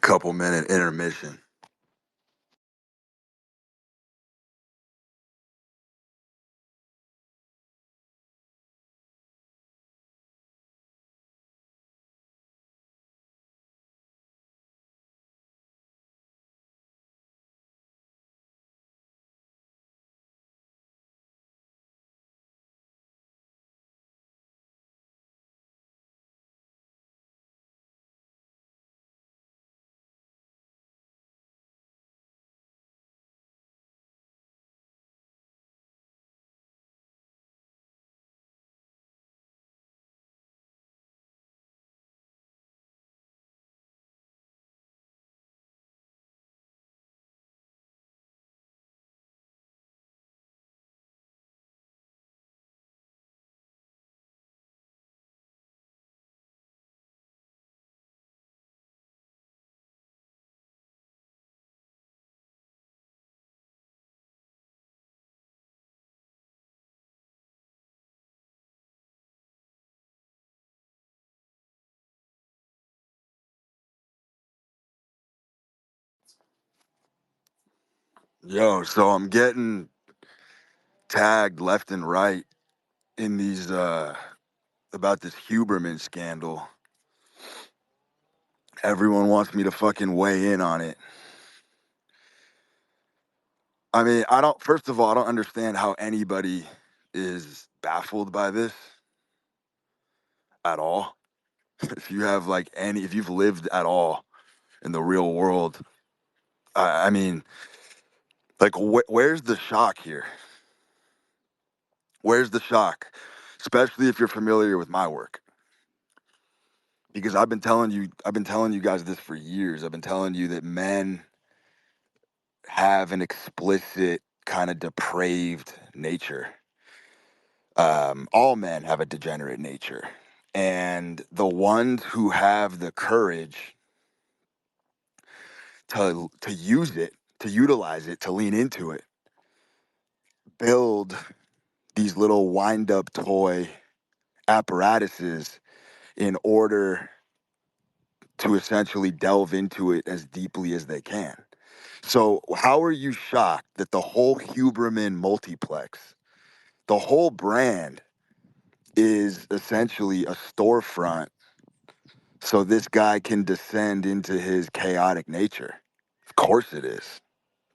couple minute intermission. Yo, so I'm getting tagged left and right in these about this Huberman scandal. Everyone wants me to fucking weigh in on it. I mean, first of all, I don't understand how anybody is baffled by this at all. If you have if you've lived at all in the real world, I mean, where's the shock here? Where's the shock? Especially if you're familiar with my work. Because I've been telling you guys this for years. I've been telling you that men have an explicit kind of depraved nature. All men have a degenerate nature. And the ones who have the courage to use it, to utilize it, to lean into it, build these little wind up toy apparatuses in order to essentially delve into it as deeply as they can. So how are you shocked that the whole Huberman multiplex, the whole brand is essentially a storefront so this guy can descend into his chaotic nature? Of course it is.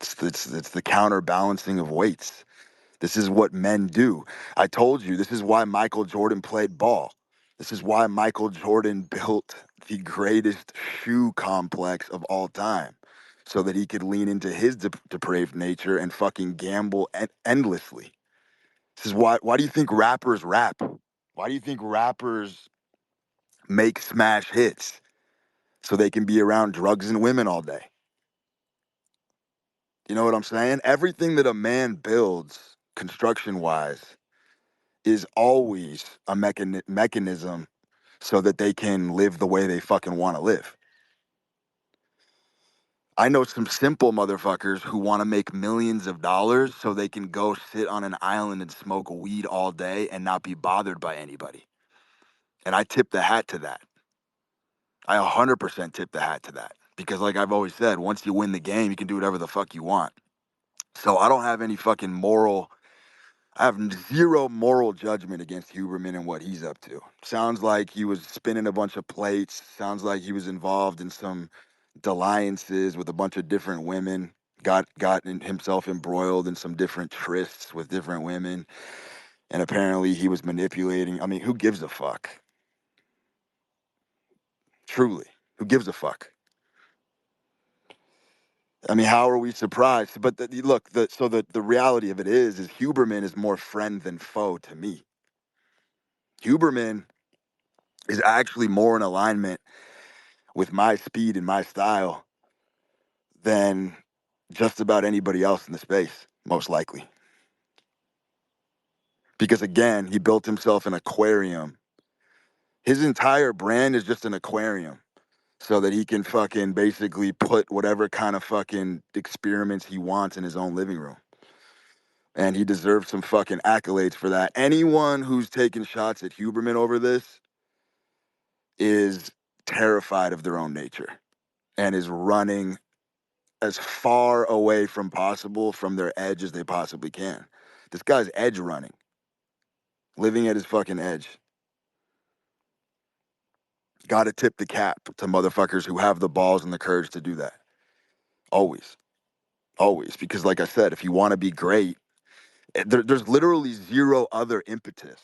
It's the counterbalancing of weights. This is what men do. I told you, this is why Michael Jordan played ball. This is why Michael Jordan built the greatest shoe complex of all time, so that he could lean into his depraved nature and fucking gamble endlessly. This is why do you think rappers rap? Why do you think rappers make smash hits? So they can be around drugs and women all day. You know what I'm saying? Everything that a man builds, construction wise, is always a mechanism so that they can live the way they fucking want to live. I know some simple motherfuckers who want to make millions of dollars so they can go sit on an island and smoke weed all day and not be bothered by anybody. And I tip the hat to that. I 100% tip the hat to that. Because like I've always said, once you win the game, you can do whatever the fuck you want. So I don't have any fucking I have zero moral judgment against Huberman and what he's up to. Sounds like he was spinning a bunch of plates. Sounds like he was involved in some dalliances with a bunch of different women. Got himself embroiled in some different trysts with different women. And apparently he was manipulating. I mean, who gives a fuck? Truly, who gives a fuck? I mean, how are we surprised? But look, the reality of it is Huberman is more friend than foe to me. Huberman is actually more in alignment with my speed and my style than just about anybody else in the space, most likely. Because again, he built himself an aquarium. His entire brand is just an aquarium so that he can fucking basically put whatever kind of fucking experiments he wants in his own living room. And he deserves some fucking accolades for that. Anyone who's taking shots at Huberman over this is terrified of their own nature. and is running as far away from possible from their edge as they possibly can. This guy's edge running, living at his fucking edge. Got to tip the cap to motherfuckers who have the balls and the courage to do that. Always. Always. Because like I said, if you want to be great, there's literally zero other impetus.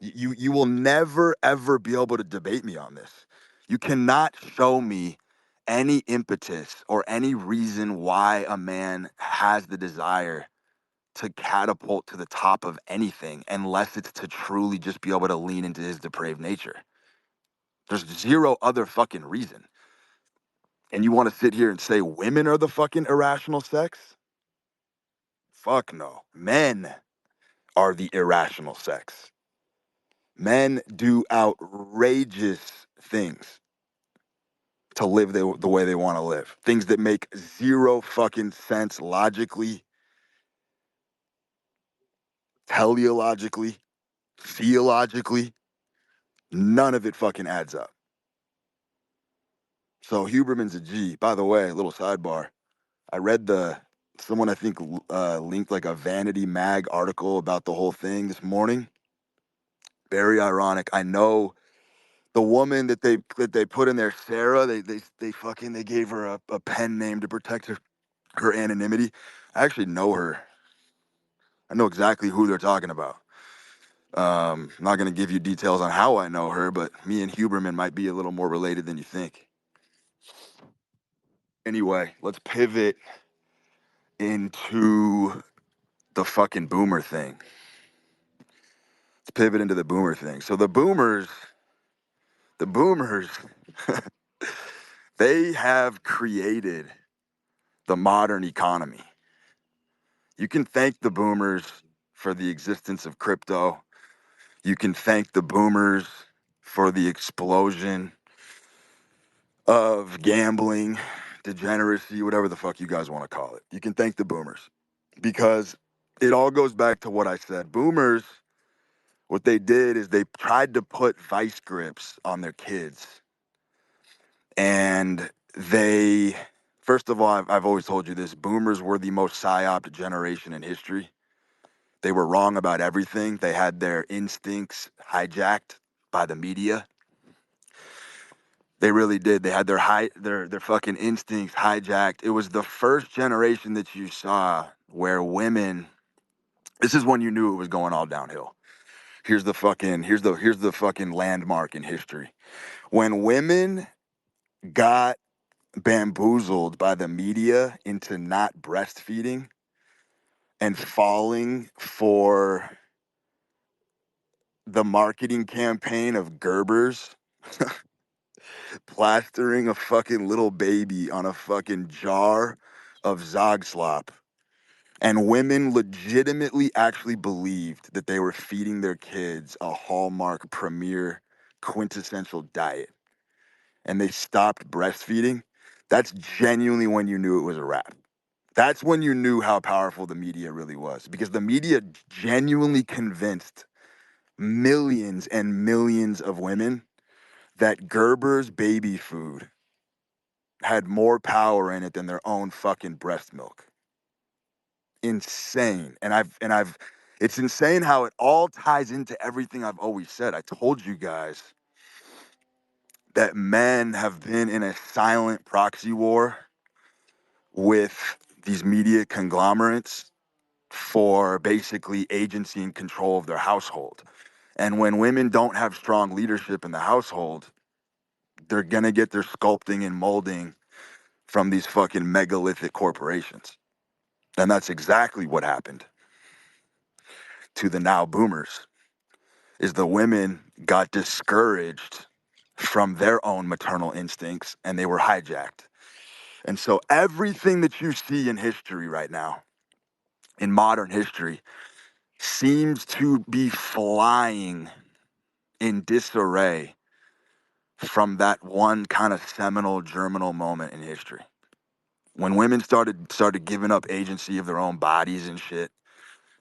You will never, ever be able to debate me on this. You cannot show me any impetus or any reason why a man has the desire to catapult to the top of anything unless it's to truly just be able to lean into his depraved nature. There's zero other fucking reason. And you want to sit here and say women are the fucking irrational sex? Fuck no. Men are the irrational sex. Men do outrageous things to live the way they want to live. Things that make zero fucking sense logically, teleologically, theologically. None of it fucking adds up. So Huberman's a G. By the way, a little sidebar. I read someone I think linked like a Vanity Mag article about the whole thing this morning. Very ironic. I know the woman that they put in there, Sarah. They gave her a pen name to protect her anonymity. I actually know her. I know exactly who they're talking about. I'm not going to give you details on how I know her, but me and Huberman might be a little more related than you think. Anyway, let's pivot into the fucking boomer thing. Let's pivot into the boomer thing. So the boomers, they have created the modern economy. You can thank the boomers for the existence of crypto. You can thank the boomers for the explosion of gambling, degeneracy, whatever the fuck you guys want to call it. You can thank the boomers because it all goes back to what I said. Boomers, what they did is they tried to put vice grips on their kids. And they, first of all, I've always told you this, boomers were the most psyopped generation in history. They were wrong about everything. They had their instincts hijacked by the media. They really did. They had their fucking instincts hijacked. It was the first generation that you saw where women, this is when you knew it was going all downhill. Here's the fucking landmark in history. When women got bamboozled by the media into not breastfeeding and falling for the marketing campaign of Gerber's plastering a fucking little baby on a fucking jar of Zogslop. And women legitimately actually believed that they were feeding their kids a Hallmark premier quintessential diet. And they stopped breastfeeding. That's genuinely when you knew it was a wrap. That's when you knew how powerful the media really was, because the media genuinely convinced millions and millions of women that Gerber's baby food had more power in it than their own fucking breast milk. Insane. And it's insane how it all ties into everything I've always said. I told you guys that men have been in a silent proxy war with these media conglomerates for basically agency and control of their household. And when women don't have strong leadership in the household, they're going to get their sculpting and molding from these fucking megalithic corporations. And that's exactly what happened to the now boomers, is the women got discouraged from their own maternal instincts and they were hijacked. And so everything that you see in history right now, in modern history, seems to be flying in disarray from that one kind of seminal germinal moment in history. When women started giving up agency of their own bodies and shit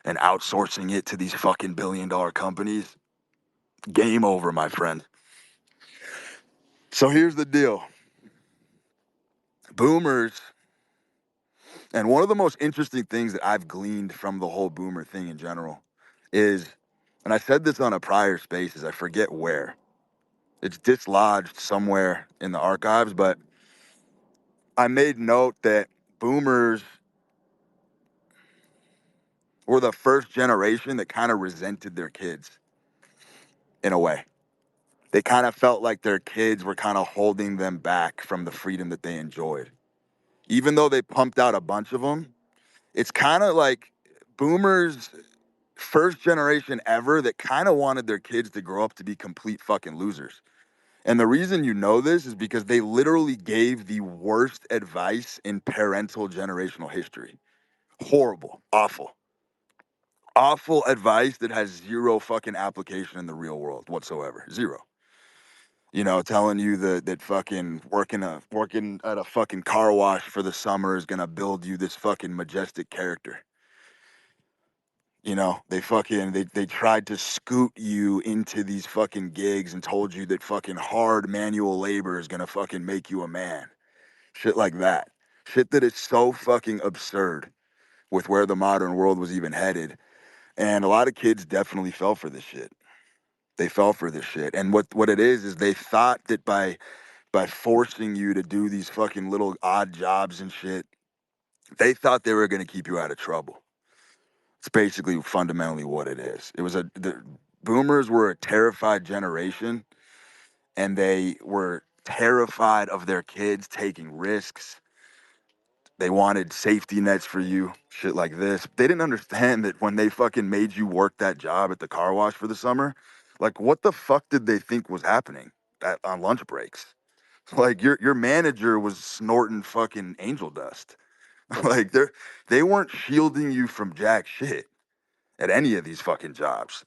and outsourcing it to these fucking billion-dollar companies, game over, my friend. So here's the deal. boomers, and one of the most interesting things that I've gleaned from the whole boomer thing in general is, and I said this on a prior spaces, I forget where. It's dislodged somewhere in the archives, but I made note that boomers were the first generation that kind of resented their kids in a way. They kind of felt like their kids were kind of holding them back from the freedom that they enjoyed. Even though they pumped out a bunch of them, it's kind of like boomers, first generation ever, that kind of wanted their kids to grow up to be complete fucking losers. And the reason you know this is because they literally gave the worst advice in parental generational history. Horrible, awful advice that has zero fucking application in the real world whatsoever. Zero. You know, telling you that fucking working at a fucking car wash for the summer is gonna build you this fucking majestic character. You know, they tried to scoot you into these fucking gigs and told you that fucking hard manual labor is gonna fucking make you a man. Shit like that. Shit that is so fucking absurd with where the modern world was even headed. And a lot of kids definitely fell for this shit. They fell for this shit. And what it is they thought that by forcing you to do these fucking little odd jobs and shit, they thought they were gonna keep you out of trouble. It's basically fundamentally what it is. The boomers were a terrified generation, and they were terrified of their kids taking risks. They wanted safety nets for you, shit like this. They didn't understand that when they fucking made you work that job at the car wash for the summer, like what the fuck did they think was happening on lunch breaks? Like your manager was snorting fucking angel dust. Like they weren't shielding you from jack shit at any of these fucking jobs.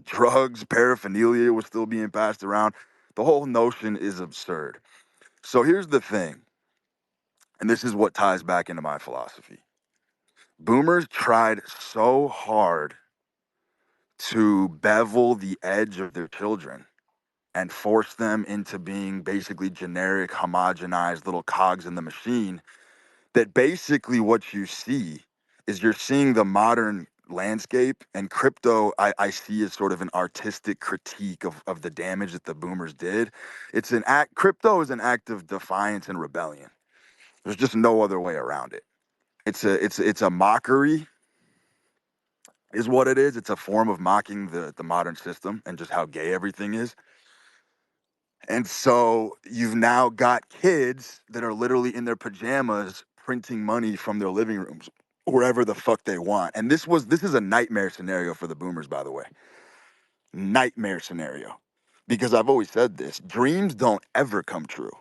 Drugs, paraphernalia was still being passed around. The whole notion is absurd. So here's the thing, and this is what ties back into my philosophy. Boomers tried so hard to bevel the edge of their children and force them into being basically generic, homogenized little cogs in the machine, that basically what you see is you're seeing the modern landscape, and crypto I see as sort of an artistic critique of the damage that the boomers did. Crypto is an act of defiance and rebellion. There's just no other way around it. It's a mockery is what it is. It's a form of mocking the modern system and just how gay everything is. And so you've now got kids that are literally in their pajamas printing money from their living rooms wherever the fuck they want. And this is a nightmare scenario for the boomers, by the way. Nightmare scenario. Because I've always said this, dreams don't ever come true.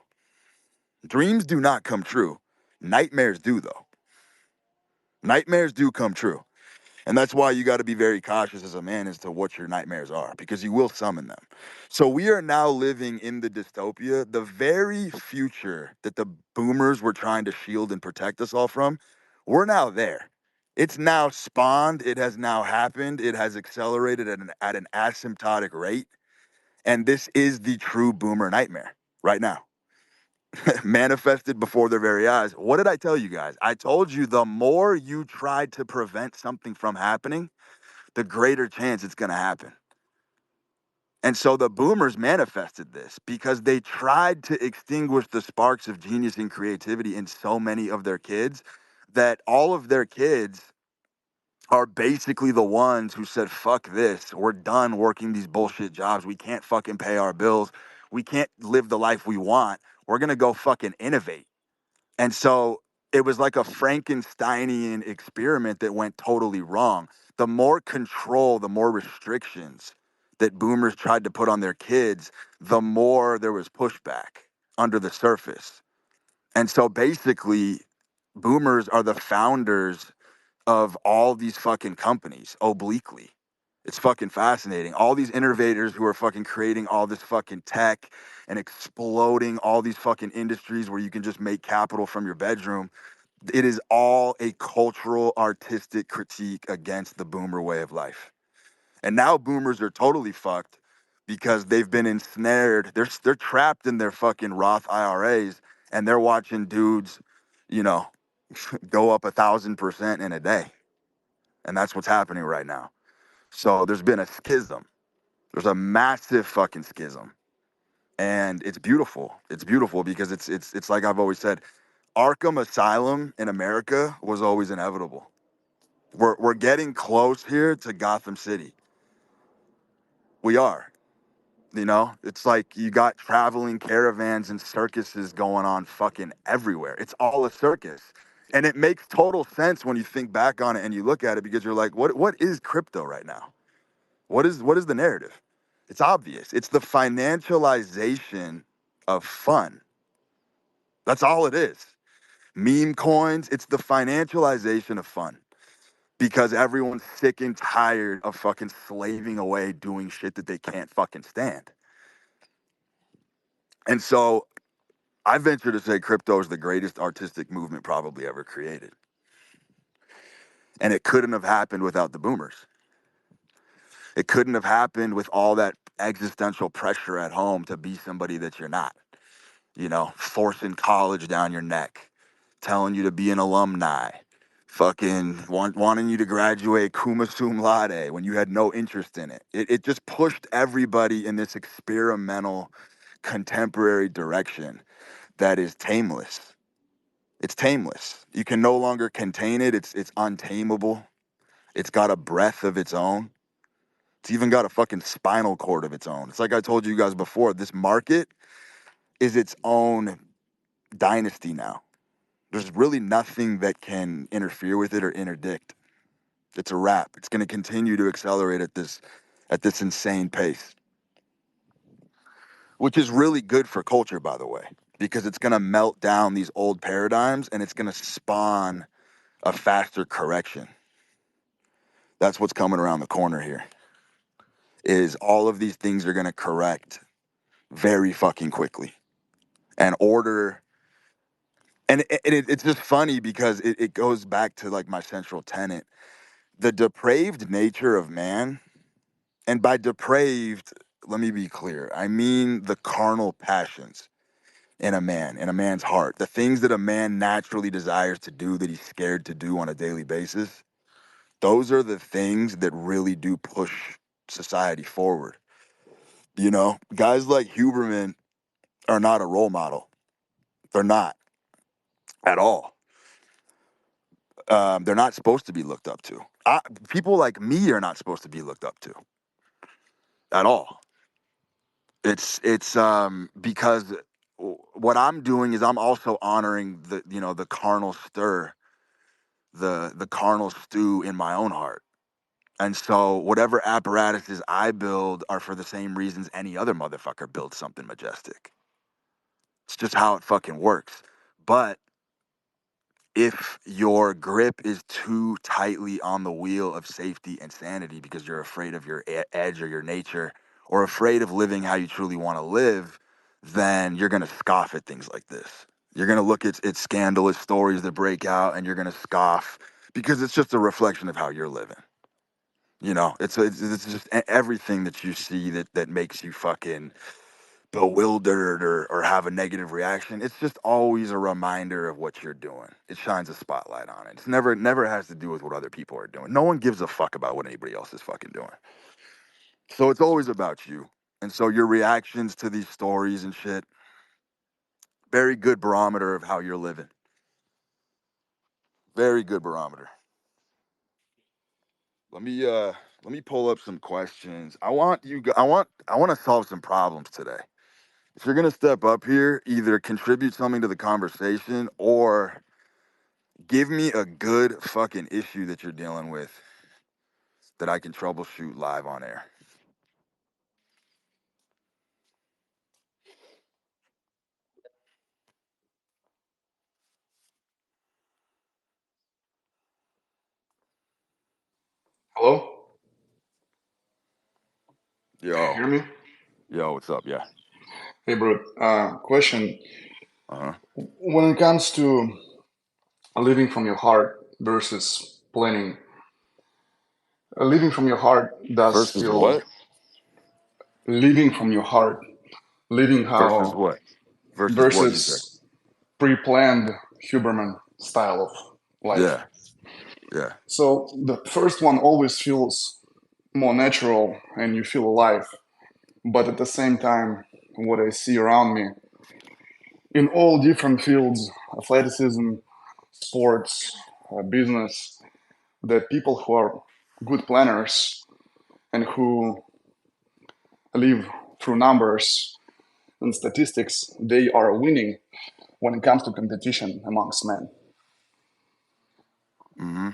Dreams do not come true. Nightmares do, though. Nightmares do come true. And that's why you got to be very cautious as a man as to what your nightmares are, because you will summon them. So we are now living in the dystopia, the very future that the boomers were trying to shield and protect us all from. We're now there. It's now spawned. It has now happened. It has accelerated at an asymptotic rate. And this is the true boomer nightmare right now. Manifested before their very eyes. What did I tell you guys? I told you the more you tried to prevent something from happening, the greater chance it's going to happen. And so the boomers manifested this because they tried to extinguish the sparks of genius and creativity in so many of their kids, that all of their kids are basically the ones who said, fuck this. We're done working these bullshit jobs. We can't fucking pay our bills. We can't live the life we want. We're going to go fucking innovate. And so it was like a Frankensteinian experiment that went totally wrong. The more control, the more restrictions that boomers tried to put on their kids, the more there was pushback under the surface. And so basically, boomers are the founders of all these fucking companies obliquely. It's fucking fascinating. All these innovators who are fucking creating all this fucking tech and exploding all these fucking industries where you can just make capital from your bedroom. It is all a cultural, artistic critique against the boomer way of life. And now boomers are totally fucked because they've been ensnared. They're trapped in their fucking Roth IRAs, and they're watching dudes, you know, go up 1,000% in a day. And that's what's happening right now. So there's been a schism. There's a massive fucking schism. And it's beautiful. It's beautiful because it's like I've always said, Arkham Asylum in America was always inevitable. We're getting close here to Gotham City. We are. You know, it's like you got traveling caravans and circuses going on fucking everywhere. It's all a circus. And it makes total sense when you think back on it and you look at it, because you're like, what is crypto right now? What is the narrative? It's obvious. It's the financialization of fun. That's all it is. Meme coins, it's the financialization of fun, because everyone's sick and tired of fucking slaving away doing shit that they can't fucking stand. And so I venture to say crypto is the greatest artistic movement probably ever created. And it couldn't have happened without the boomers. It couldn't have happened with all that existential pressure at home to be somebody that you're not. You know, forcing college down your neck, telling you to be an alumni, fucking wanting you to graduate cum sum laude when you had no interest in it. It just pushed everybody in this experimental contemporary direction that is tameless. It's tameless. You can no longer contain it. It's untamable. It's got a breath of its own. It's even got a fucking spinal cord of its own. It's like I told you guys before, this market is its own dynasty now. There's really nothing that can interfere with it or interdict. It's a wrap. It's going to continue to accelerate at this insane pace, which is really good for culture, by the way, because it's going to melt down these old paradigms and it's going to spawn a faster correction. That's what's coming around the corner here. Is all of these things are going to correct very fucking quickly, and order. And it's just funny because it goes back to like my central tenet, the depraved nature of man. And by depraved, let me be clear, I mean the carnal passions in a man's heart, the things that a man naturally desires to do that he's scared to do on a daily basis. Those are the things that really do push society forward. You know, guys like Huberman are not a role model. They're not at all. They're not supposed to be looked up to. People like me are not supposed to be looked up to at all. It's because what I'm doing is I'm also honoring the carnal stir, the carnal stew in my own heart. And so whatever apparatuses I build are for the same reasons any other motherfucker builds something majestic. It's just how it fucking works. But if your grip is too tightly on the wheel of safety and sanity because you're afraid of your edge or your nature, or afraid of living how you truly want to live, then you're going to scoff at things like this. You're going to look at scandalous stories that break out and you're going to scoff because it's just a reflection of how you're living. You know, it's just everything that you see that makes you fucking bewildered or have a negative reaction. It's just always a reminder of what you're doing. It shines a spotlight on it. It's never has to do with what other people are doing. No one gives a fuck about what anybody else is fucking doing. So it's always about you. And so your reactions to these stories and shit, very good barometer of how you're living. Very good barometer. Let me pull up some questions. I want to solve some problems today. If you're gonna step up here, either contribute something to the conversation or give me a good fucking issue that you're dealing with that I can troubleshoot live on air. Hello? Can you Yo, hear me? what's up? Yeah. Hey, bro. Question. Uh-huh. When it comes to living from your heart versus planning, living from your heart does Versus feel what? living from your heart, living Versus how what? Versus what you say? versus pre-planned Huberman style of life. Yeah. Yeah. So the first one always feels more natural and you feel alive. But at the same time, what I see around me in all different fields, athleticism, sports, business, that people who are good planners and who live through numbers and statistics, they are winning when it comes to competition amongst men. Mm-hmm.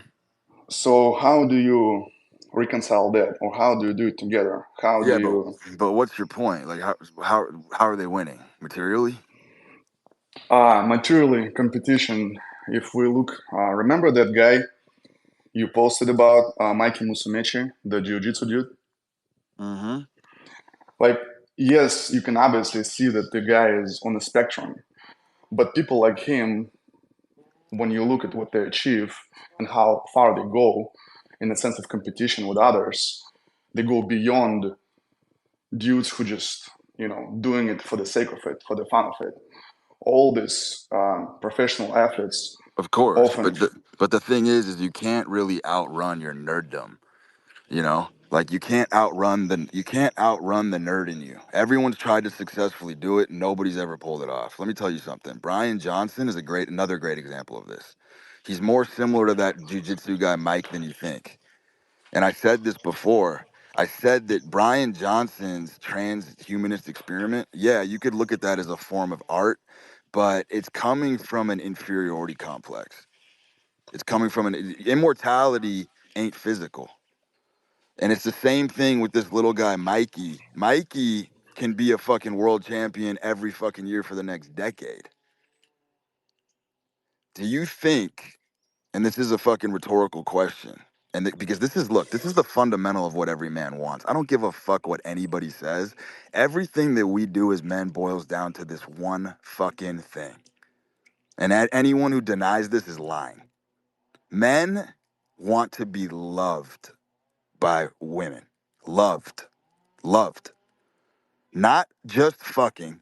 So how do you reconcile that, or how do you do it together? How do Yeah, you but what's your point? Like how are they winning materially? materially competition? If we look, remember that guy you posted about, Mikey Musumeci, the jiu-jitsu dude? Mm-hmm. Like, yes, you can obviously see that the guy is on the spectrum, but people like him, when you look at what they achieve and how far they go in a sense of competition with others, they go beyond dudes who just, doing it for the sake of it, for the fun of it. All these professional athletes Of course, often, but the thing is you can't really outrun your nerddom. You know, like you can't outrun the nerd in you. Everyone's tried to successfully do it, and nobody's ever pulled it off. Let me tell you something. Brian Johnson is another great example of this. He's more similar to that jujitsu guy Mike than you think. And I said this before. I said that Brian Johnson's transhumanist experiment, yeah, you could look at that as a form of art, but it's coming from an inferiority complex. It's coming from an immortality ain't physical. And it's the same thing with this little guy, Mikey. Mikey can be a fucking world champion every fucking year for the next decade. Do you think, and this is a fucking rhetorical question, because this is the fundamental of what every man wants. I don't give a fuck what anybody says. Everything that we do as men boils down to this one fucking thing. And anyone who denies this is lying. Men want to be loved by women. Loved. Loved. Not just fucking,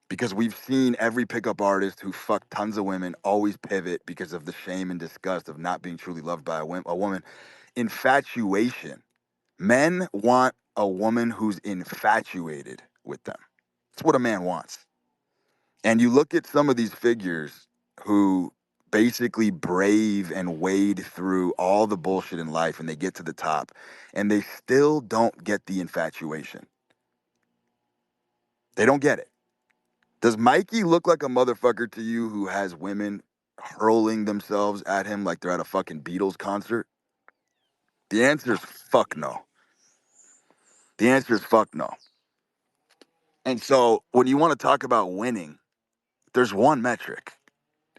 because we've seen every pickup artist who fucked tons of women always pivot because of the shame and disgust of not being truly loved by a woman. Infatuation. Men want a woman who's infatuated with them. That's what a man wants. And you look at some of these figures who basically brave and wade through all the bullshit in life and they get to the top and they still don't get the infatuation. They don't get it. Does Mikey look like a motherfucker to you who has women hurling themselves at him like they're at a fucking Beatles concert? The answer is fuck no. The answer is fuck no. And so when you want to talk about winning, there's one metric.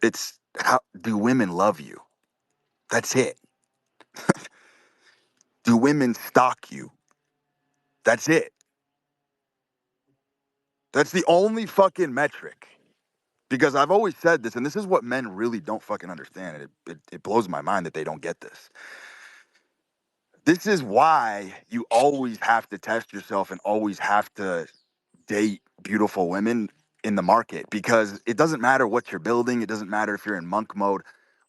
It's how do women love you? That's it. Do women stalk you? That's it. That's the only fucking metric. Because I've always said this, and this is what men really don't fucking understand. And it blows my mind that they don't get this. This is why you always have to test yourself and always have to date beautiful women in the market because it doesn't matter what you're building. It doesn't matter if you're in monk mode.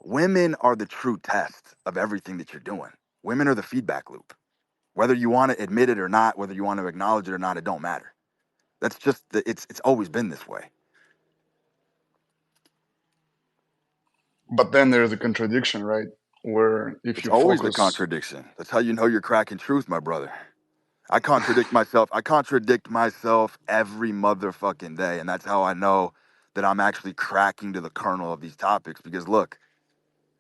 Women are the true test of everything that you're doing. Women are the feedback loop. Whether you want to admit it or not, whether you want to acknowledge it or not, it don't matter. That's just it's always been this way. but then there's a contradiction, right? Where if It's you always the focus, contradiction. That's how you know you're cracking truth, my brother. I contradict myself. I contradict myself every motherfucking day. And that's how I know that I'm actually cracking to the kernel of these topics. Because look,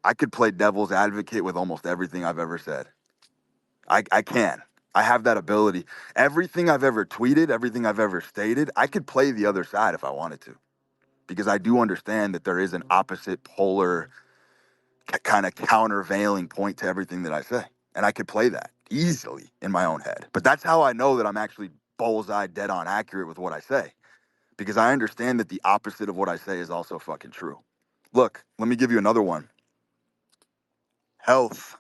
I could play devil's advocate with almost everything I've ever said. I can. I have that ability. Everything I've ever tweeted, everything I've ever stated, I could play the other side if I wanted to. Because I do understand that there is an opposite polar kind of countervailing point to everything that I say. And I could play that easily in my own head. But that's how I know that I'm actually bullseye dead on accurate with what I say. Because I understand that the opposite of what I say is also fucking true. Look, let me give you another one. Health.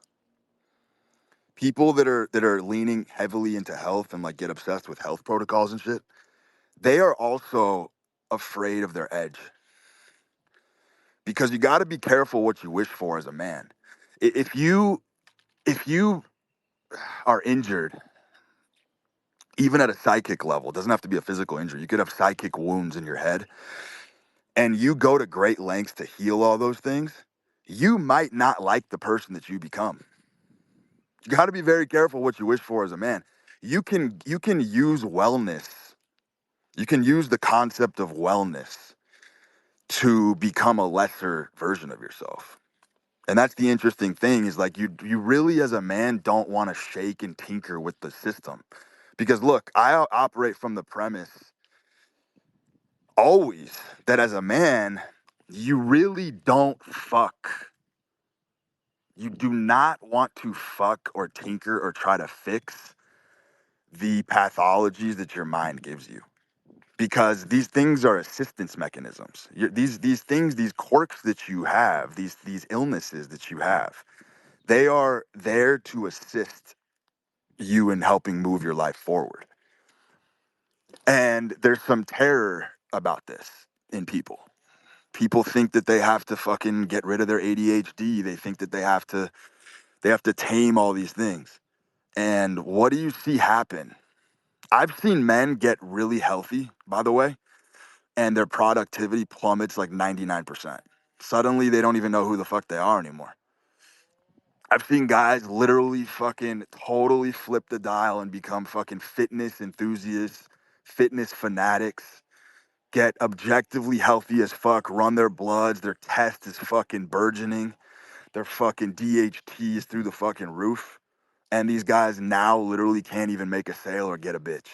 People that are leaning heavily into health and like get obsessed with health protocols and shit, they are also afraid of their edge. because you got to be careful what you wish for as a man. If you are injured, even at a psychic level, it doesn't have to be a physical injury. You could have psychic wounds in your head, and you go to great lengths to heal all those things. You might not like the person that you become. You got to be very careful what you wish for as a man. You can use wellness. You can use the concept of wellness to become a lesser version of yourself. And that's the interesting thing is like you really as a man don't want to shake and tinker with the system. Because look, I operate from the premise always that as a man, you really don't fuck. You do not want to fuck or tinker or try to fix the pathologies that your mind gives you. Because these things are assistance mechanisms. These things, these quirks that you have, these illnesses that you have, they are there to assist you in helping move your life forward. And there's some terror about this in people. People think that they have to fucking get rid of their ADHD. They think that they have to tame all these things. And what do you see happen? I've seen men get really healthy, by the way, and their productivity plummets like 99%. Suddenly they don't even know who the fuck they are anymore. I've seen guys literally fucking totally flip the dial and become fucking fitness enthusiasts, fitness fanatics, get objectively healthy as fuck, run their bloods, their test is fucking burgeoning, their fucking DHT is through the fucking roof. And these guys now literally can't even make a sale or get a bitch.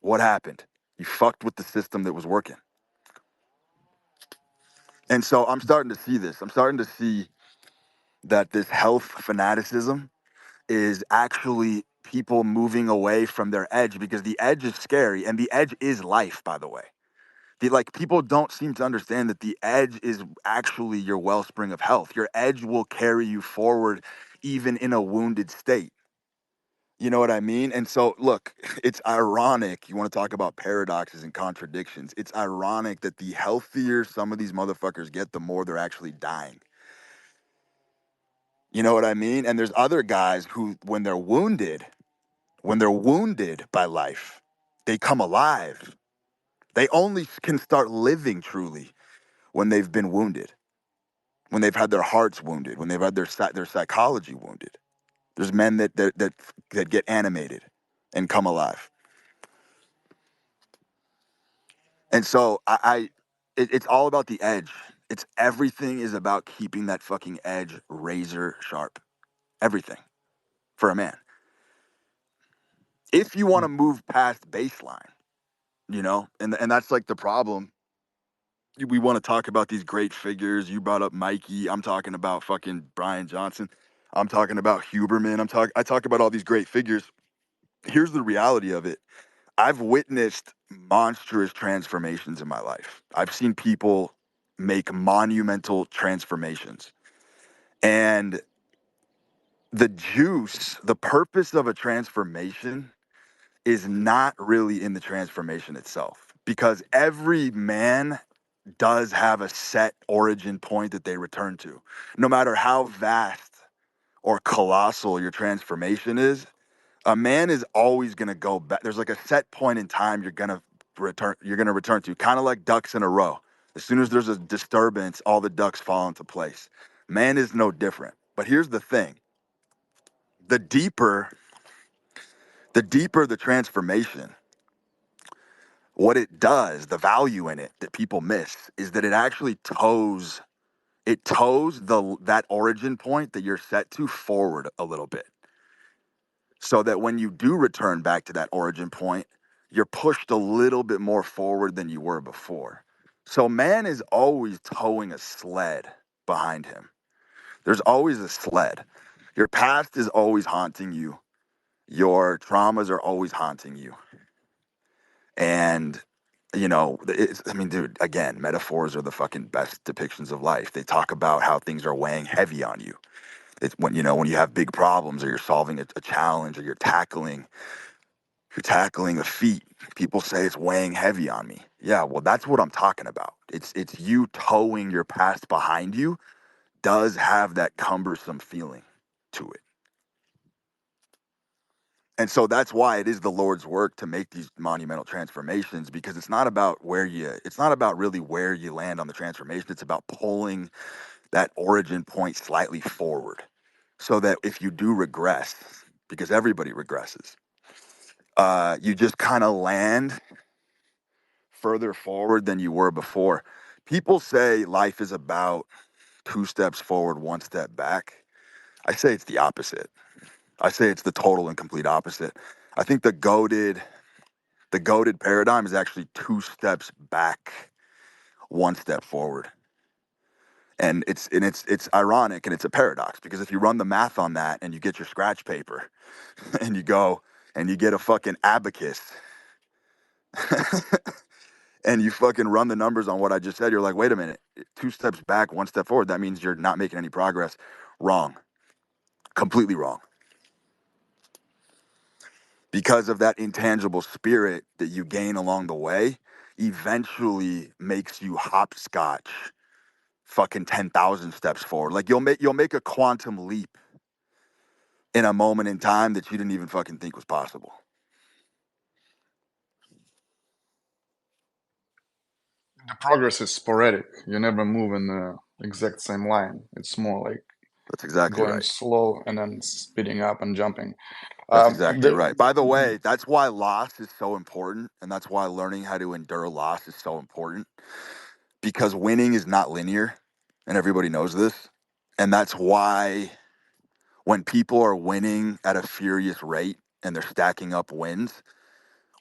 What happened? You fucked with the system that was working. And so I'm starting to see this. I'm starting to see that this health fanaticism is actually people moving away from their edge because the edge is scary and the edge is life, by the way. Like people don't seem to understand that the edge is actually your wellspring of health. Your edge will carry you forward even in a wounded state. You know what I mean? And so, look, it's ironic. You want to talk about paradoxes and contradictions. It's ironic that the healthier some of these motherfuckers get, the more they're actually dying. You know what I mean? And there's other guys who, when they're wounded by life, they come alive. They only can start living truly when they've been wounded, when they've had their hearts wounded, when they've had their psychology wounded. There's men that get animated and come alive. And so it's all about the edge. It's everything is about keeping that fucking edge razor sharp. Everything for a man. If you want to move past baseline, and that's like the problem. We want to talk about these great figures. You brought up Mikey. I'm talking about fucking Brian Johnson. I'm talking about Huberman. I talk about all these great figures. Here's the reality of it. I've witnessed monstrous transformations in my life. I've seen people make monumental transformations. And the purpose of a transformation is not really in the transformation itself because every man does have a set origin point that they return to. No matter how vast or colossal your transformation is, a man is always going to go back. There's like a set point in time you're going to return to, kind of like ducks in a row. As soon as there's a disturbance, all the ducks fall into place. Man is no different. But here's the thing. The deeper the transformation, what it does, the value in it that people miss is that it actually tows that origin point that you're set to forward a little bit. So that when you do return back to that origin point, you're pushed a little bit more forward than you were before. So man is always towing a sled behind him. There's always a sled. Your past is always haunting you. Your traumas are always haunting you. And I mean, dude, again, metaphors are the fucking best depictions of life. They talk about how things are weighing heavy on you. It's when you have big problems or you're solving a challenge or you're tackling a feat. People say it's weighing heavy on me. Yeah, well, that's what I'm talking about. It's you towing your past behind you does have that cumbersome feeling to it. And so that's why it is the Lord's work to make these monumental transformations, because it's not about it's not about really where you land on the transformation. It's about pulling that origin point slightly forward so that if you do regress, because everybody regresses, you just kind of land further forward than you were before. People say life is about 2 steps forward, 1 step back. I say it's the opposite. I say it's the total and complete opposite. I think the goated paradigm is actually 2 steps back, 1 step forward. And it's ironic and it's a paradox, because if you run the math on that and you get your scratch paper and you go and you get a fucking abacus and you fucking run the numbers on what I just said, you're like, wait a minute, 2 steps back, 1 step forward. That means you're not making any progress. Wrong. Completely wrong. Because of that intangible spirit that you gain along the way, eventually makes you hopscotch fucking 10,000 steps forward. Like you'll make a quantum leap in a moment in time that you didn't even fucking think was possible. The progress is sporadic. You never move in the exact same line. It's more like That's exactly going right. slow and then speeding up and jumping. That's exactly The, right. By the way, that's why loss is so important, and that's why learning how to endure loss is so important, because winning is not linear, and everybody knows this. And that's why when people are winning at a furious rate and they're stacking up wins,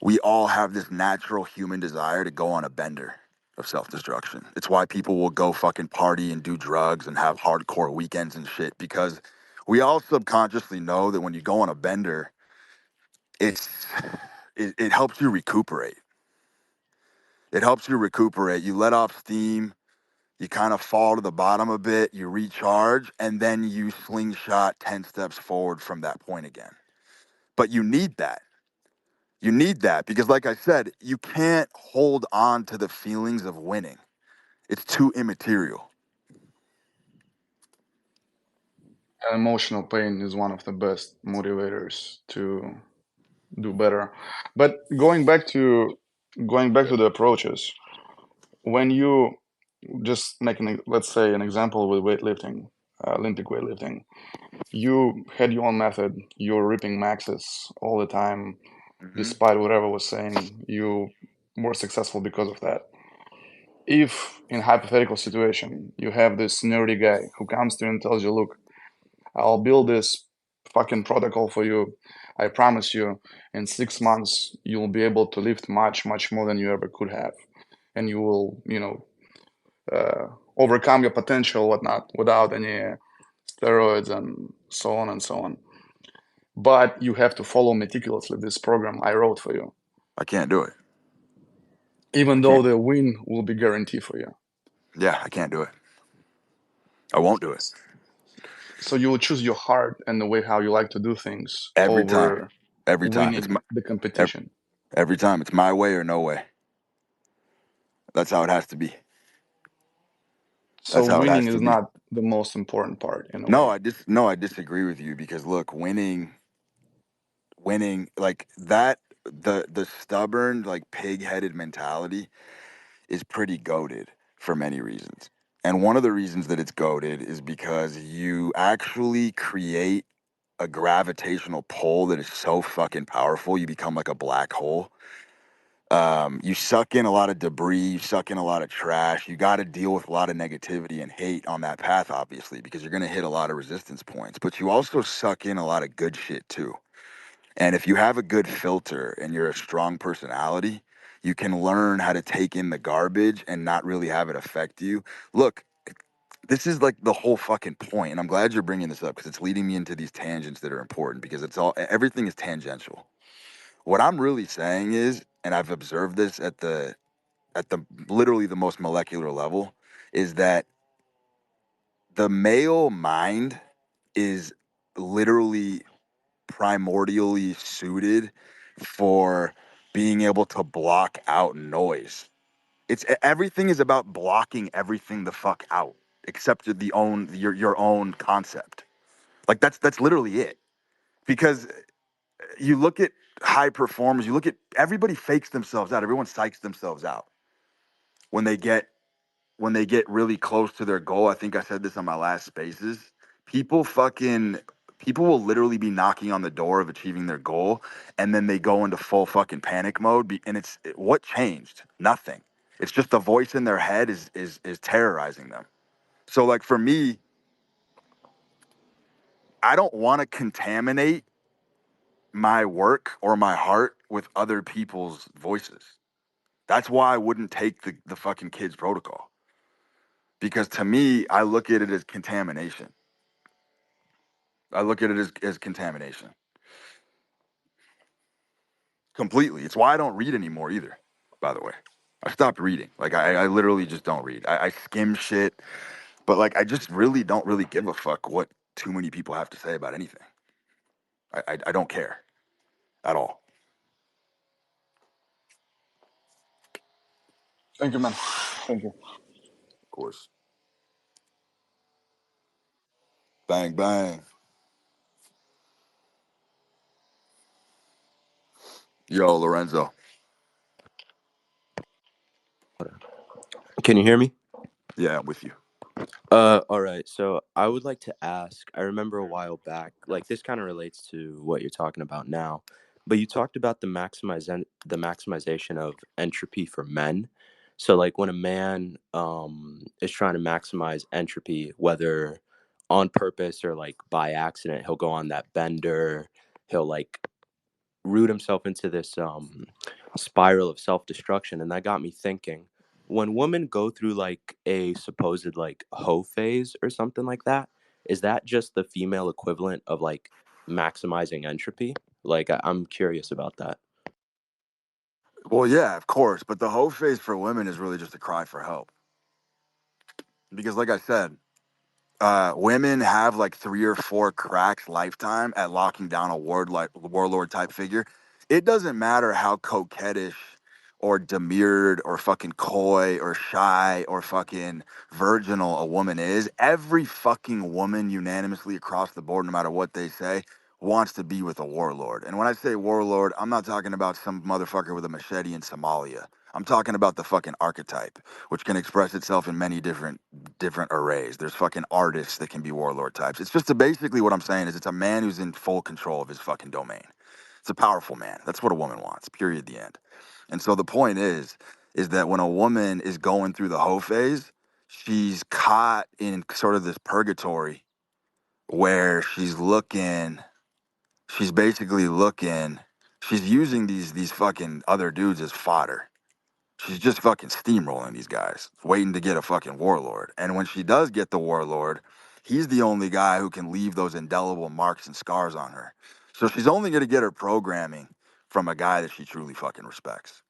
we all have this natural human desire to go on a bender of self-destruction. It's why people will go fucking party and do drugs and have hardcore weekends and shit, because we all subconsciously know that when you go on a bender, it's it helps you recuperate. It helps you recuperate. You let off steam, you kind of fall to the bottom a bit, you recharge, and then you slingshot 10 steps forward from that point again. But you need that. You need that because, like I said, you can't hold on to the feelings of winning. It's too immaterial. emotional pain is one of the best motivators to do better. But going back to the approaches, when you just make let's say an example with weightlifting, Olympic weightlifting, you had your own method, you're ripping maxes all the time, Hmm. despite whatever was saying, you were successful because of that. If in hypothetical situation you have this nerdy guy who comes to you and tells you, look, I'll build this fucking protocol for you. I promise you, in 6 months, you'll be able to lift much, much more than you ever could have. And you will, overcome your potential, whatnot, without any steroids and so on and so on. But you have to follow meticulously this program I wrote for you, I can't do it. I even though can't. the win will be guaranteed for you. Yeah, I can't do it. I won't do it. So you will choose your heart and the way how you like to do things Every time. over Every time. winning the Every, competition. every time. It's my way or no way. That's how it has to be. So That's how it has winning to is be. not the most important part in a way. No, I disagree with you because look, winning like that, the stubborn, like pig-headed mentality is pretty goated for many reasons. And one of the reasons that it's goated is because you actually create a gravitational pull that is so fucking powerful, you become like a black hole. You suck in a lot of debris, you suck in a lot of trash. You got to deal with a lot of negativity and hate on that path, obviously, because you're going to hit a lot of resistance points. But you also suck in a lot of good shit too. And if you have a good filter and you're a strong personality, you can learn how to take in the garbage and not really have it affect you. Look, this is like the whole fucking point, and I'm glad you're bringing this up because it's leading me into these tangents that are important because everything is tangential. What I'm really saying is, and I've observed this at the literally the most molecular level, is that the male mind is literally primordially suited for being able to block out noise. It's everything is about blocking everything the fuck out except your own concept. Like that's literally it. Because you look at high performers, you look at everybody fakes themselves out. Everyone psychs themselves out when they get really close to their goal. I think I said this on my last spaces. People fucking people will literally be knocking on the door of achieving their goal, and then they go into full fucking panic mode. And what changed? Nothing. It's just the voice in their head is terrorizing them. So like for me, I don't want to contaminate my work or my heart with other people's voices. That's why I wouldn't take the fucking kids protocol. Because to me, I look at it as contamination. I look at it as contamination. Completely. It's why I don't read anymore either, by the way. I stopped reading. Like I literally just don't read. I skim shit, but like I just really don't really give a fuck what too many people have to say about anything. I don't care at all. Thank you, man. Thank you. Of course. Bang bang. Yo, Lorenzo. Can you hear me? Yeah, I'm with you. All right. So I would like to ask, I remember a while back, like this kind of relates to what you're talking about now, but you talked about the maximization of entropy for men. So like when a man is trying to maximize entropy, whether on purpose or like by accident, he'll go on that bender, he'll like root himself into this spiral of self-destruction, and that got me thinking, when women go through like a supposed like hoe phase or something like that, is that just the female equivalent of like maximizing entropy? Like I'm curious about that. Well, yeah, of course. But the hoe phase for women is really just a cry for help. Because like I said, women have like 3 or 4 cracks lifetime at locking down a warlord type figure. It doesn't matter how coquettish or demurred or fucking coy or shy or fucking virginal a woman is. Every fucking woman unanimously across the board, no matter what they say, wants to be with a warlord. And when I say warlord, I'm not talking about some motherfucker with a machete in Somalia. I'm talking about the fucking archetype, which can express itself in many different arrays. There's fucking artists that can be warlord types. It's just basically what I'm saying is it's a man who's in full control of his fucking domain. It's a powerful man. That's what a woman wants. Period. The end. And so the point is that when a woman is going through the hoe phase, she's caught in sort of this purgatory where she's basically looking, she's using these fucking other dudes as fodder. She's just fucking steamrolling these guys, waiting to get a fucking warlord. And when she does get the warlord, he's the only guy who can leave those indelible marks and scars on her. So she's only going to get her programming from a guy that she truly fucking respects.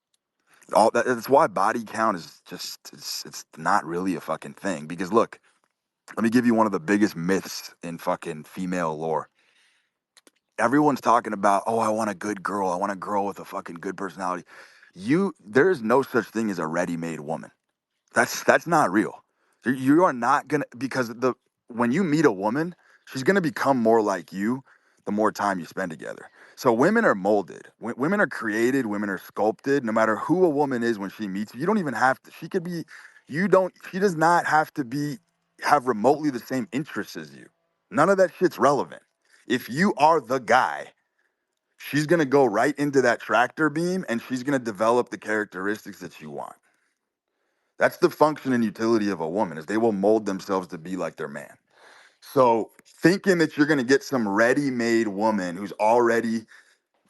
That's why body count is just it's not really a fucking thing. Because look, let me give you one of the biggest myths in fucking female lore. Everyone's talking about, oh, I want a good girl. I want a girl with a fucking good personality. There is no such thing as a ready-made woman. That's not real. You are not gonna, because the when you meet a woman, she's gonna become more like you the more time you spend together. So women are molded. Women are created. Women are sculpted. No matter who a woman is when she meets you, you don't even have to. She could be. You don't. She does not have to have remotely the same interests as you. None of that shit's relevant. If you are the guy, she's gonna go right into that tractor beam and she's gonna develop the characteristics that you want. That's the function and utility of a woman, is they will mold themselves to be like their man. So thinking that you're gonna get some ready-made woman who's already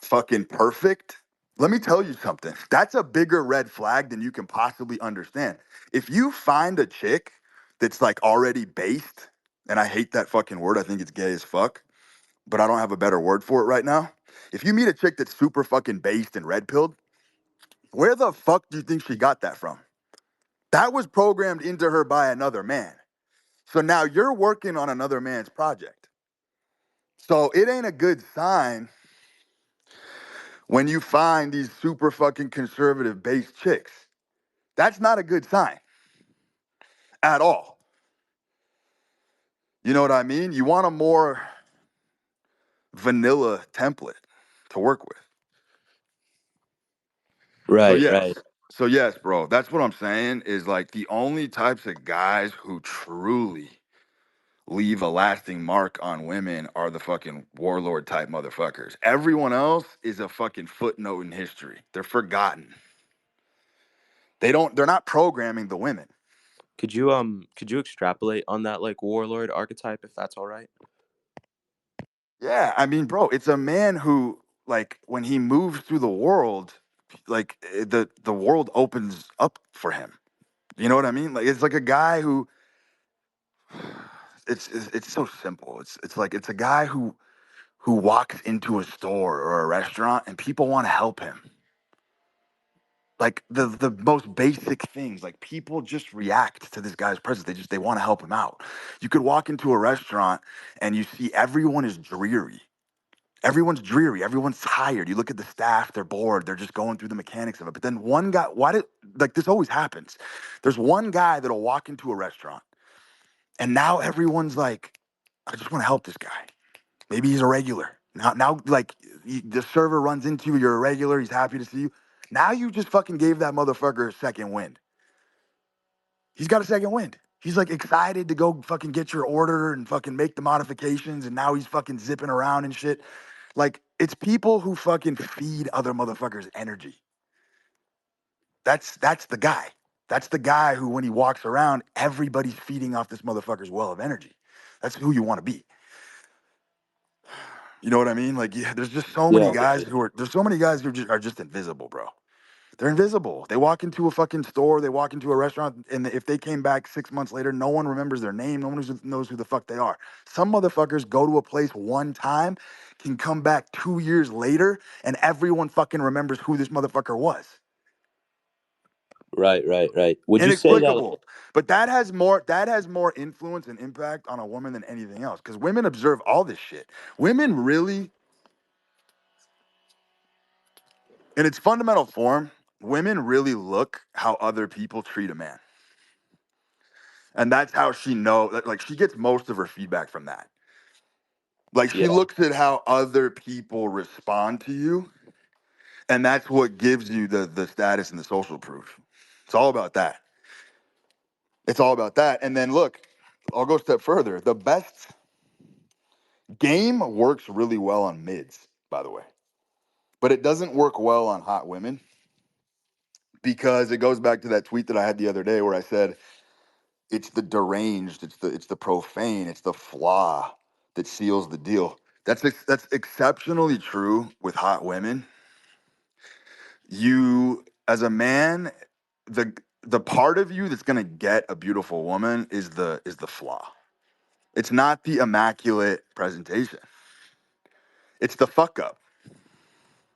fucking perfect, let me tell you something. That's a bigger red flag than you can possibly understand. If you find a chick that's like already based, and I hate that fucking word, I think it's gay as fuck, but I don't have a better word for it right now. If you meet a chick that's super fucking based and red pilled, where the fuck do you think she got that from? That was programmed into her by another man. So now you're working on another man's project. So it ain't a good sign when you find these super fucking conservative based chicks. That's not a good sign at all. You know what I mean? You want a more vanilla template to work with. So Right, yes. right. So yes, bro. That's what I'm saying is like the only types of guys who truly leave a lasting mark on women are the fucking warlord type motherfuckers. Everyone else is a fucking footnote in history. They're forgotten. They're not programming the women. Could you extrapolate on that like warlord archetype if that's all right? Yeah, I mean, bro, it's a man who like when he moves through the world, like the world opens up for him. You know what I mean? Like it's like a guy who it's so simple. It's like it's a guy who walks into a store or a restaurant and people want to help him. Like the most basic things, like people just react to this guy's presence. They want to help him out. You could walk into a restaurant and you see everyone is dreary. Everyone's dreary. Everyone's tired. You look at the staff, they're bored. They're just going through the mechanics of it. But then one guy, like this always happens. There's one guy that'll walk into a restaurant and now everyone's like, I just want to help this guy. Maybe he's a regular. Now, like the server runs into you, you're a regular. He's happy to see you. Now you just fucking gave that motherfucker a second wind. He's got a second wind. He's like excited to go fucking get your order and fucking make the modifications. And now he's fucking zipping around and shit. Like it's people who fucking feed other motherfuckers energy. That's the guy. That's the guy who, when he walks around, everybody's feeding off this motherfucker's well of energy. That's who you want to be. You know what I mean? Like, yeah, there's just so many Yeah, guys right. who are just invisible, bro. They're invisible. They walk into a fucking store, they walk into a restaurant, and if they came back 6 months later, no one remembers their name. No one knows who the fuck they are. Some motherfuckers go to a place one time, can come back 2 years later, and everyone fucking remembers who this motherfucker was. Right, right, right. Would you say that Inexplicable. But that has more influence and impact on a woman than anything else. Because women observe all this shit. Women really, in its fundamental form, women really look how other people treat a man. And that's how she like she gets most of her feedback from that. Like she yeah. looks at how other people respond to you, and that's what gives you the status and the social proof. It's all about that. It's all about that. And then look, I'll go a step further. The best game works really well on mids, by the way. But it doesn't work well on hot women because it goes back to that tweet that I had the other day where I said it's the deranged, it's the profane, it's the flaw that seals the deal. That's exceptionally true with hot women. You, as a man, the the part of you that's gonna get a beautiful woman is the flaw. It's not the immaculate presentation. It's the fuck up.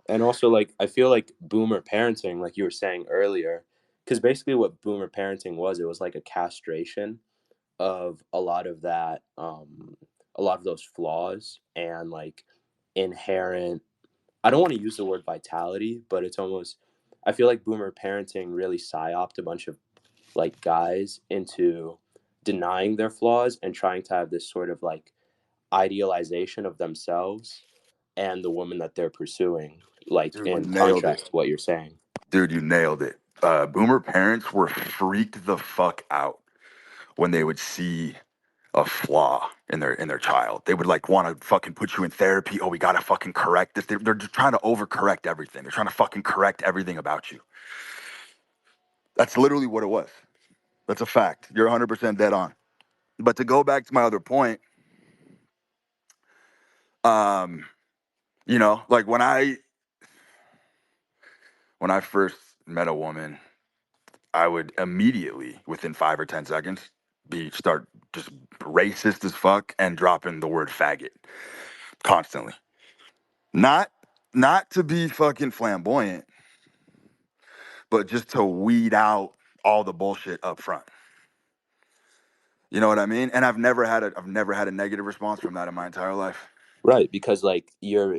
And also, like, I feel like boomer parenting, like you were saying earlier, because basically what boomer parenting was, it was like a castration of a lot of that, a lot of those flaws and like inherent. I don't want to use the word vitality, but it's almost. I feel like boomer parenting really psyopped a bunch of like guys into denying their flaws and trying to have this sort of like idealization of themselves and the woman that they're pursuing, like Dude, you in nailed it. contrast to what you're saying. Dude, you nailed it. Boomer parents were freaked the fuck out when they would see a flaw in their child. They would like want to fucking put you in therapy. Oh, we gotta fucking correct this. They're just trying to overcorrect everything. They're trying to fucking correct everything about you. That's literally what it was. That's a fact. You're 100% dead on. But to go back to my other point, um, like when I first met a woman, I would immediately, within 5 or 10 seconds, start just racist as fuck and dropping the word faggot constantly. Not not to be fucking flamboyant, but just to weed out all the bullshit up front. You know what I mean? And I've never had a negative response from that in my entire life. Right, because like you're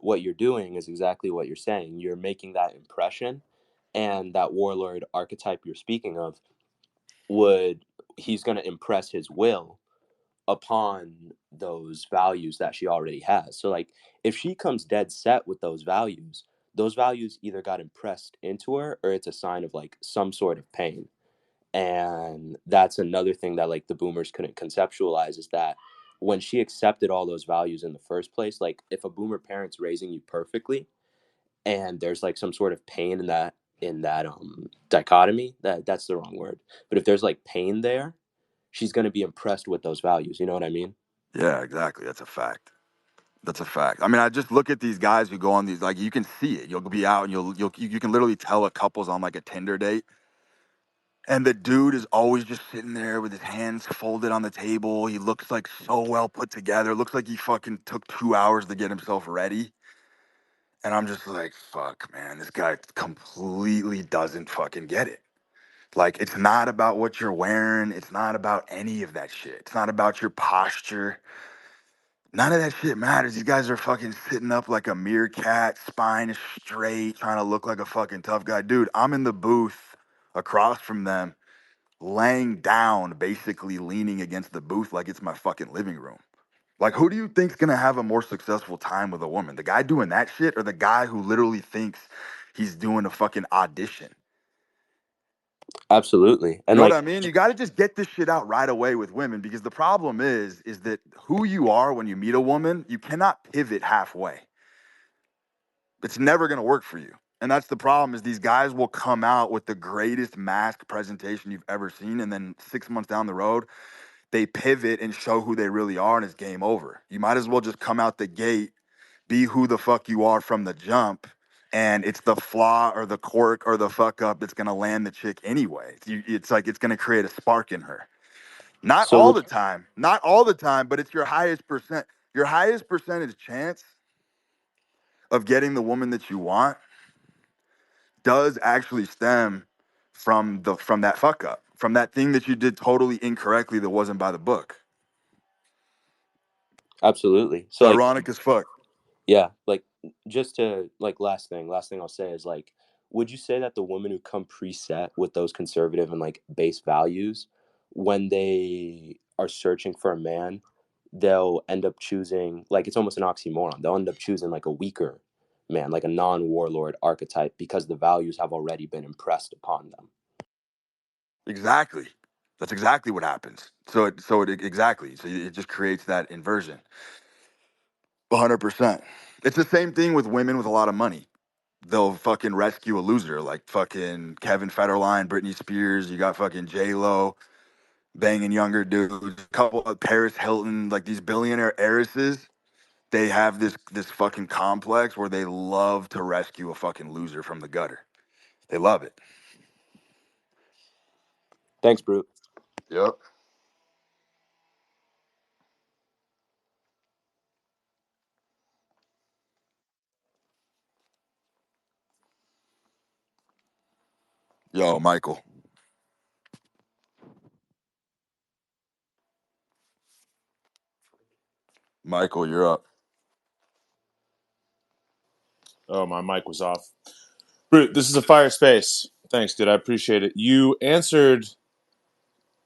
what you're doing is exactly what you're saying. You're making that impression, and that warlord archetype you're speaking of he's going to impress his will upon those values that she already has. So like if she comes dead set with those values either got impressed into her or it's a sign of like some sort of pain. And that's another thing that like the boomers couldn't conceptualize, is that when she accepted all those values in the first place, like if a boomer parent's raising you perfectly and there's like some sort of pain in that dichotomy, that's the wrong word, but if there's like pain there, she's going to be impressed with those values. You know what I mean? Yeah, exactly. That's a fact. That's a fact. I mean, I just look at these guys who go on these, like, you can see it. You'll be out and you can literally tell a couple's on like a Tinder date, and the dude is always just sitting there with his hands folded on the table. He looks like so well put together. Looks like he fucking took 2 hours to get himself ready. And I'm just like, fuck, man, this guy completely doesn't fucking get it. Like, it's not about what you're wearing. It's not about any of that shit. It's not about your posture. None of that shit matters. These guys are fucking sitting up like a meerkat, spine is straight, trying to look like a fucking tough guy. Dude, I'm in the booth across from them, laying down, basically leaning against the booth like it's my fucking living room. Like, who do you think's gonna have a more successful time with a woman? The guy doing that shit or the guy who literally thinks he's doing a fucking audition? Absolutely. You And know what like, I mean? You got to just get this shit out right away with women, because the problem is that who you are when you meet a woman, you cannot pivot halfway. It's never going to work for you. And that's the problem, is these guys will come out with the greatest mask presentation you've ever seen, and then 6 months down the road, they pivot and show who they really are, and it's game over. You might as well just come out the gate, be who the fuck you are from the jump, and it's the flaw or the quirk or the fuck up that's gonna land the chick anyway. It's like it's gonna create a spark in her. Not so all would the time, not all the time, but it's your highest percentage chance of getting the woman that you want does actually stem from that fuck up, from that thing that you did totally incorrectly that wasn't by the book. absolutely. It's So like, ironic as fuck. yeah, like just to like last thing I'll say is like, would you say that the women who come preset with those conservative and like base values, when they are searching for a man, they'll end up choosing, like, it's almost an oxymoron. They'll end up choosing like a weaker man, like a non-warlord archetype, because the values have already been impressed upon them. Exactly. That's exactly what happens. Exactly. So it just creates that inversion. 100%. It's the same thing with women with a lot of money. They'll fucking rescue a loser, like fucking Kevin Federline, Britney Spears. You got fucking J Lo banging younger dudes. A couple of Paris Hilton, like these billionaire heiresses. They have this fucking complex where they love to rescue a fucking loser from the gutter. They love it. Thanks, Brooke. Yep. Yo, Michael. Michael, you're up. Oh, my mic was off. Brute, this is a fire space. Thanks, dude. I appreciate it. You answered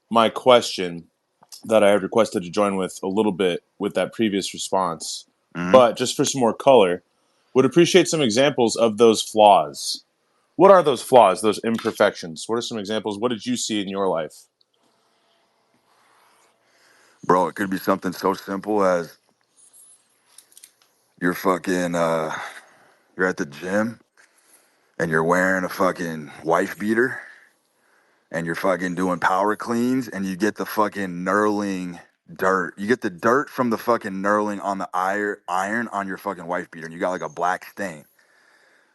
my question that I had requested to join with a little bit with that previous response. Hmm. But just for some more color, would appreciate some examples of those flaws. What are those flaws, those imperfections? What are some examples? What did you see in your life? Bro, it could be something so simple as you're fucking you're at the gym and you're wearing a fucking wife beater and you're fucking doing power cleans and you get the fucking knurling dirt. You get the dirt from the fucking knurling on the iron on your fucking wife beater, and you got like a black stain.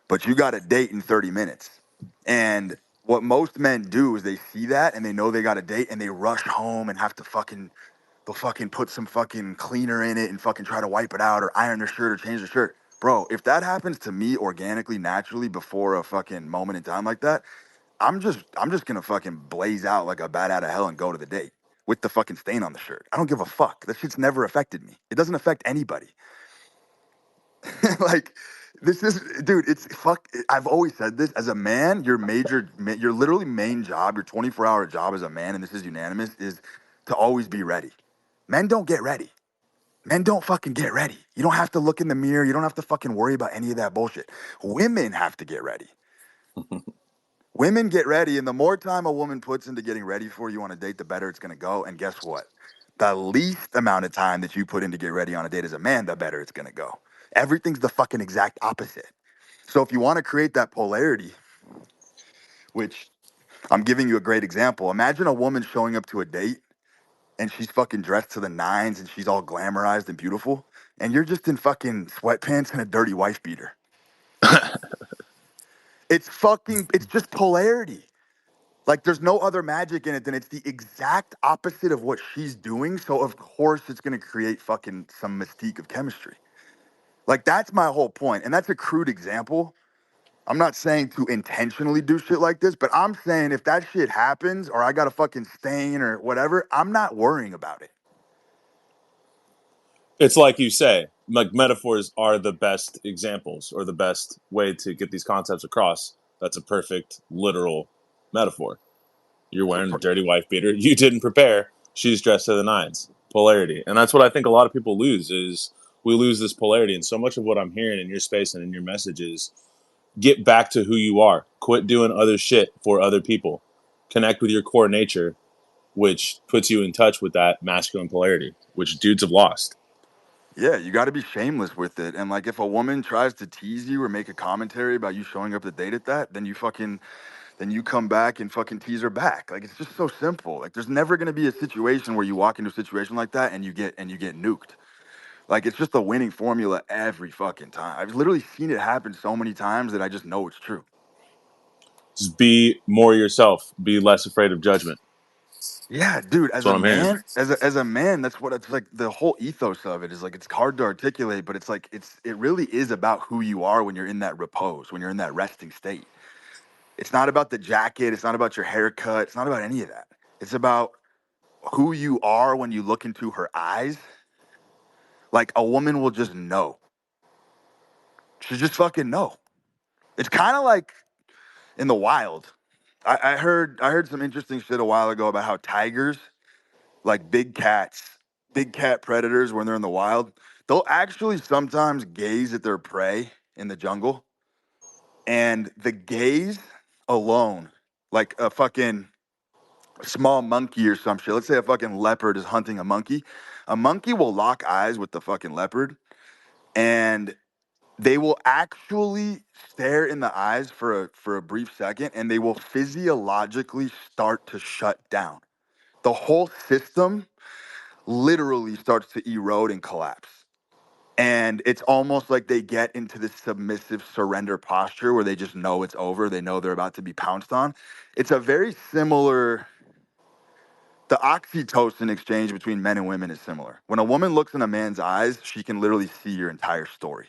But you got a date in 30 minutes. And what most men do is they see that and they know they got a date and they rush home and have to fucking they'll fucking put some fucking cleaner in it and fucking try to wipe it out or iron their shirt or change their shirt. Bro, if that happens to me organically, naturally, before a fucking moment in time like that, I'm just gonna fucking blaze out like a bat out of hell and go to the date with the fucking stain on the shirt. I don't give a fuck. That shit's never affected me. It doesn't affect anybody. Like, This is, dude. It's fuck. I've always said this. As a man, your literally main job, your 24-hour job as a man, and this is unanimous, is to always be ready. Men don't get ready. Men don't fucking get ready. You don't have to look in the mirror. You don't have to fucking worry about any of that bullshit. Women have to get ready. Women get ready, and the more time a woman puts into getting ready for you on a date, the better it's gonna go. And guess what? The least amount of time that you put in to get ready on a date as a man, the better it's gonna go. Everything's the fucking exact opposite. So if you want to create that polarity, which I'm giving you a great example, imagine a woman showing up to a date and she's fucking dressed to the nines and she's all glamorized and beautiful, and you're just in fucking sweatpants and a dirty wife beater. It's just polarity. Like there's no other magic in it than it's the exact opposite of what she's doing. So of course it's gonna create fucking some mystique of chemistry. Like that's my whole point. And that's a crude example. I'm not saying to intentionally do shit like this, but I'm saying if that shit happens or I got a fucking stain or whatever, I'm not worrying about it. It's like you say, like metaphors are the best examples or the best way to get these concepts across. That's a perfect literal metaphor. You're It's a wearing a dirty wife beater. You didn't prepare. She's dressed to the nines. Polarity. And that's what I think a lot of people lose is we lose this polarity. And so much of what I'm hearing in your space and in your message is get back to who you are. Quit doing other shit for other people. Connect with your core nature, which puts you in touch with that masculine polarity, which dudes have lost. Yeah, you got to be shameless with it. And like, if a woman tries to tease you or make a commentary about you showing up to date at that, then you come back and fucking tease her back. Like, it's just so simple. Like, there's never gonna be a situation where you walk into a situation like that and you get nuked. Like, it's just a winning formula every fucking time. I've literally seen it happen so many times that I just know it's true. Just be more yourself. Be less afraid of judgment. Yeah, dude. That's what I'm hearing. As a man, that's what it's like. The whole ethos of it is like it's hard to articulate, but it's like it really is about who you are when you're in that repose, when you're in that resting state. It's not about the jacket. It's not about your haircut. It's not about any of that. It's about who you are when you look into her eyes. Like a woman will just know. She'll just fucking know. It's kind of like in the wild. I heard some interesting shit a while ago about how tigers, like big cat predators, when they're in the wild, they'll actually sometimes gaze at their prey in the jungle, and the gaze alone, like a fucking small monkey or some shit. Let's say a fucking leopard is hunting a monkey. A monkey will lock eyes with the fucking leopard, and they will actually stare in the eyes for a brief second, and they will physiologically start to shut down. The whole system literally starts to erode and collapse. And it's almost like they get into this submissive surrender posture where they just know it's over. They know they're about to be pounced on. It's a very similar, the oxytocin exchange between men and women is similar. When a woman looks in a man's eyes, she can literally see your entire story.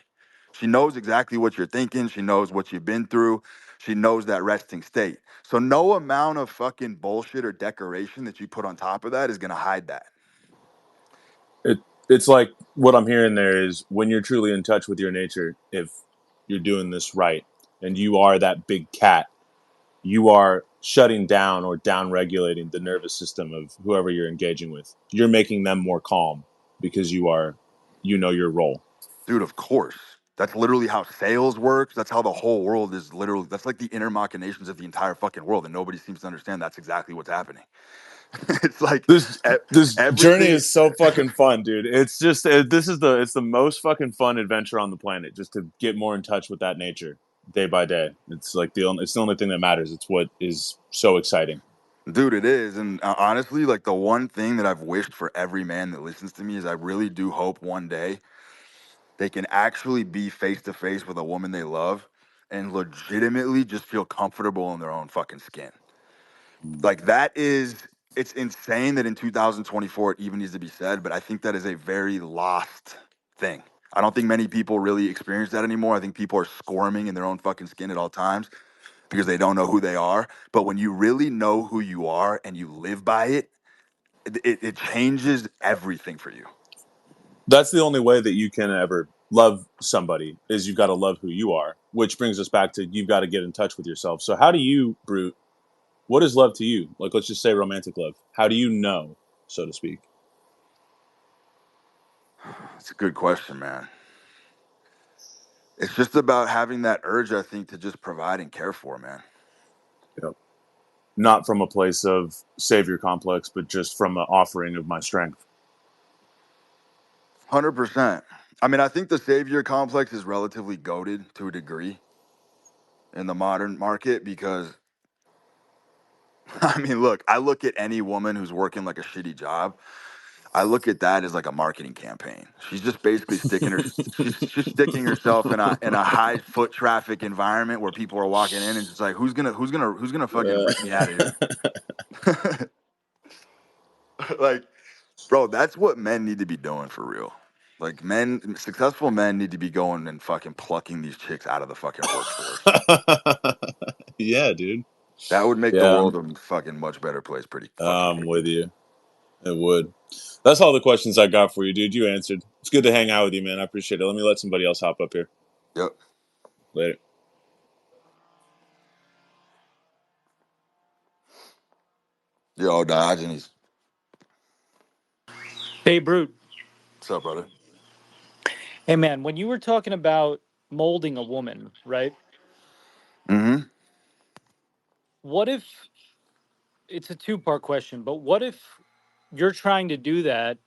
She knows exactly what you're thinking. She knows what you've been through. She knows that resting state. So no amount of fucking bullshit or decoration that you put on top of that is going to hide that. It's like what I'm hearing there is when you're truly in touch with your nature, if you're doing this right and you are that big cat, you are shutting down or down regulating the nervous system of whoever you're engaging with. You're making them more calm because you know your role. Dude, of course. That's literally how sales works. That's how the whole world is literally. That's like the inner machinations of the entire fucking world, and nobody seems to understand that's exactly what's happening. It's like This e- this journey everything. is so fucking fun, dude. It's just it's the most fucking fun adventure on the planet. Just to get more in touch with that nature day by day. It's like it's the only thing that matters. It's what is so exciting. Dude, it is. And honestly, like the one thing that I've wished for every man that listens to me is I really do hope one day they can actually be face to face with a woman they love and legitimately just feel comfortable in their own fucking skin. Like it's insane that in 2024 it even needs to be said, but I think that is a very lost thing. I don't think many people really experience that anymore. I think people are squirming in their own fucking skin at all times because they don't know who they are. But when you really know who you are and you live by it, it changes everything for you. That's the only way that you can ever love somebody is you've got to love who you are, which brings us back to you've got to get in touch with yourself. So how do you, Brute, what is love to you? Like, let's just say romantic love. How do you know, so to speak? It's a good question, man. It's just about having that urge, I think, to just provide and care for, man. You know, not from a place of savior complex, but just from an offering of my strength. 100%. I mean, I think the savior complex is relatively goated to a degree in the modern market because, I mean, look, I look at any woman who's working like a shitty job. I look at that as like a marketing campaign. She's just basically she's sticking herself in a high foot traffic environment where people are walking in and just like who's gonna fucking rip me out of here. Like, bro, that's what men need to be doing for real. Like successful men need to be going and fucking plucking these chicks out of the fucking workforce. Yeah, dude. That would make the Yeah, world a fucking much better place pretty fucking I'm quickly. with you. It would. That's all the questions I got for you, dude. You answered. It's good to hang out with you, man. I appreciate it. Let me let somebody else hop up here. Yep. Later. Yo, Diogenes. Hey, Brute. What's up, brother? Hey, man, when you were talking about molding a woman, right? Mm-hmm. What if it's a two-part question, but what if you're trying to do that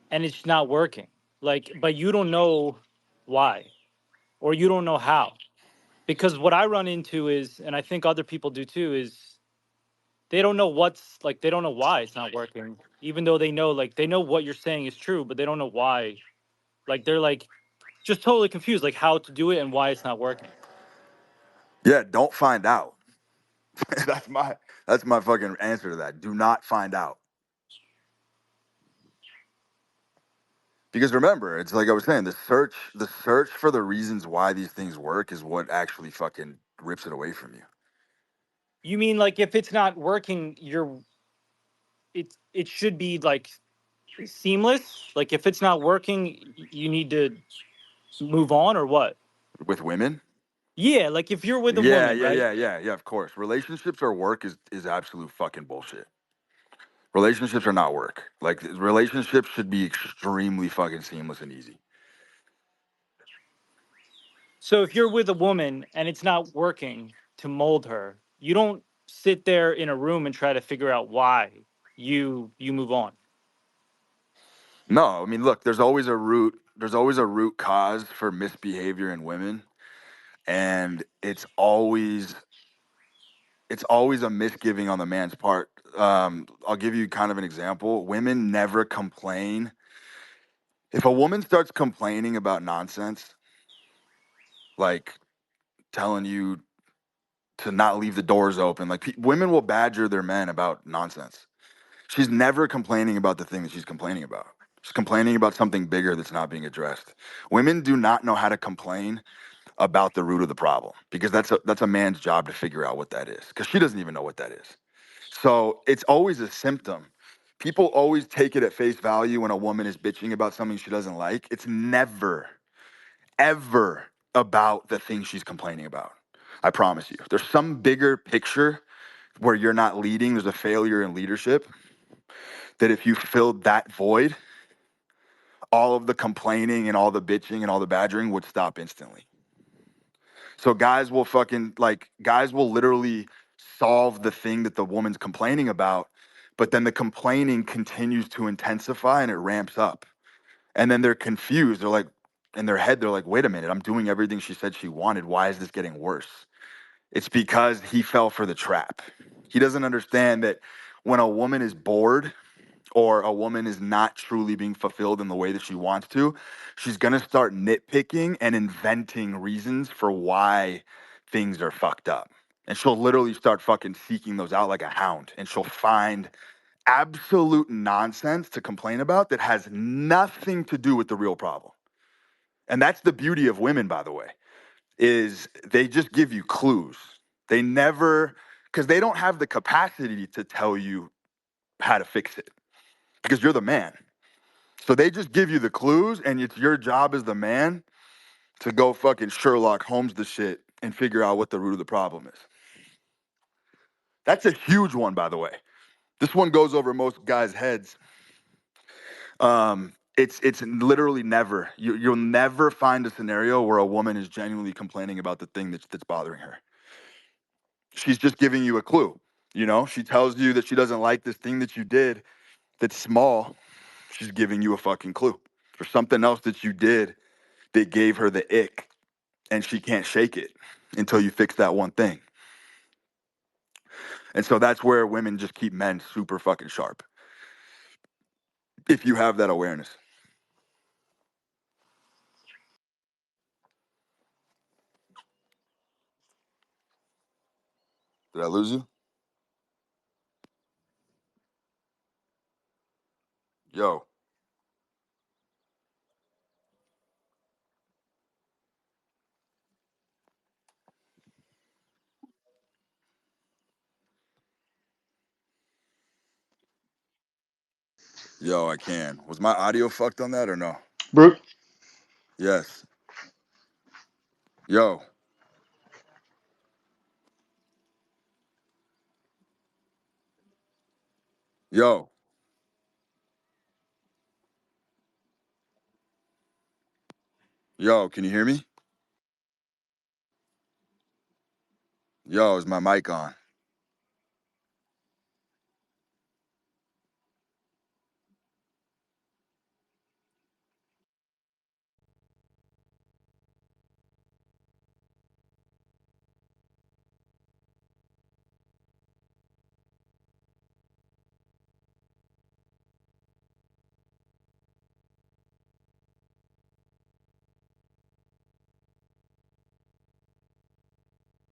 and it's not working? Like, but you don't know why or you don't know how. Because what I run into is, and I think other people do too, is they don't know they don't know why it's not working, even though they know what you're saying is true, but they don't know why. Like, they're like just totally confused, like how to do it and why it's not working. Yeah, don't find out. that's my fucking answer to that. Do not find out. Because remember, it's like I was saying, the search for the reasons why these things work is what actually fucking rips it away from you. You mean like if it's not working, it should be like seamless? Like if it's not working, you need to move on or what? With women? Yeah, like if you're with a Yeah, woman, yeah, right? yeah, yeah, yeah, of course. Relationships or work is absolute fucking bullshit. Relationships are not work. Like relationships should be extremely fucking seamless and easy. So if you're with a woman and it's not working to mold her, you don't sit there in a room and try to figure out why. You move on. No, I mean, look, there's always a root cause for misbehavior in women, and it's always a misgiving on the man's part. I'll give you kind of an example. Women never complain. If a woman starts complaining about nonsense, like telling you to not leave the doors open, like women will badger their men about nonsense. She's never complaining about the thing that she's complaining about. She's complaining about something bigger that's not being addressed. Women do not know how to complain about the root of the problem because that's a man's job to figure out what that is because she doesn't even know what that is. So it's always a symptom. People always take it at face value when a woman is bitching about something she doesn't like. It's never, ever about the thing she's complaining about. I promise you. There's some bigger picture where you're not leading, there's a failure in leadership, that if you filled that void, all of the complaining and all the bitching and all the badgering would stop instantly. So guys will literally solve the thing that the woman's complaining about, but then the complaining continues to intensify and it ramps up. And then they're confused. They're like, in their head, they're like, wait a minute, I'm doing everything she said she wanted. Why is this getting worse? It's because he fell for the trap. He doesn't understand that when a woman is bored or a woman is not truly being fulfilled in the way that she wants to, she's going to start nitpicking and inventing reasons for why things are fucked up. And she'll literally start fucking seeking those out like a hound. And she'll find absolute nonsense to complain about that has nothing to do with the real problem. And that's the beauty of women, by the way, is they just give you clues. They never, because they don't have the capacity to tell you how to fix it because you're the man. So they just give you the clues, and it's your job as the man to go fucking Sherlock Holmes the shit and figure out what the root of the problem is. That's a huge one, by the way. This one goes over most guys' heads. It's literally never. You'll never find a scenario where a woman is genuinely complaining about the thing that's bothering her. She's just giving you a clue. You know, she tells you that she doesn't like this thing that you did that's small. She's giving you a fucking clue for something else that you did that gave her the ick, and she can't shake it until you fix that one thing. And so that's where women just keep men super fucking sharp. If you have that awareness. Did I lose you? Yo. Yo, I can. Was my audio fucked on that or no? Brooke, Yes. Yo. Yo. Yo, can you hear me? Yo, is my mic on?